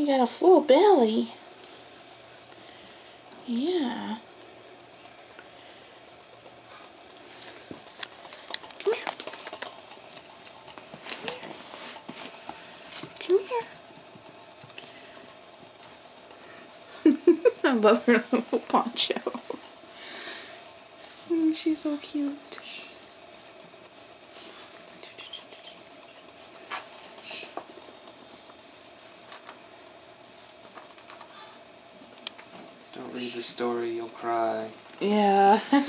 You got a full belly. Yeah. Come here. Come here. Come here. I love her little poncho. She's so cute. Don't read the story, you'll cry. Yeah. It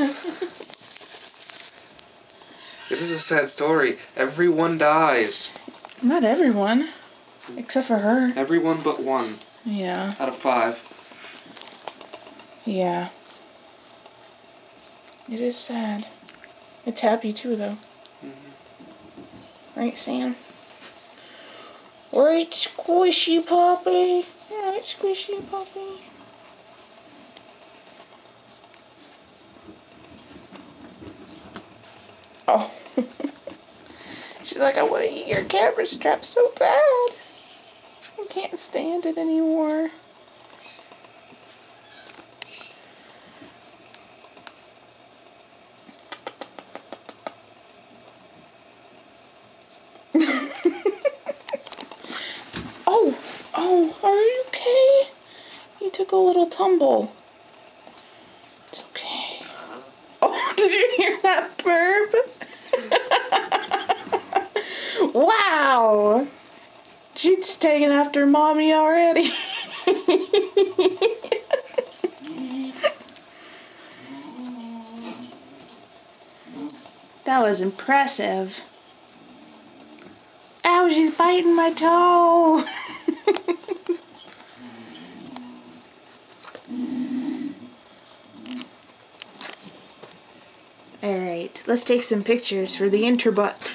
is a sad story. Everyone dies. Not everyone. Except for her. Everyone but one. Yeah. Out of 5. Yeah. It is sad. It's happy too, though. Right, Sam? Right, squishy puppy. Right, squishy puppy. Oh. She's like, I want to eat your camera strap so bad. I can't stand it anymore. Oh, are you okay? You took a little tumble. It's okay. Oh, did you hear that burp? Wow! She's taking after mommy already. That was impressive. Ow, she's biting my toe. Alright, let's take some pictures for the interbutt.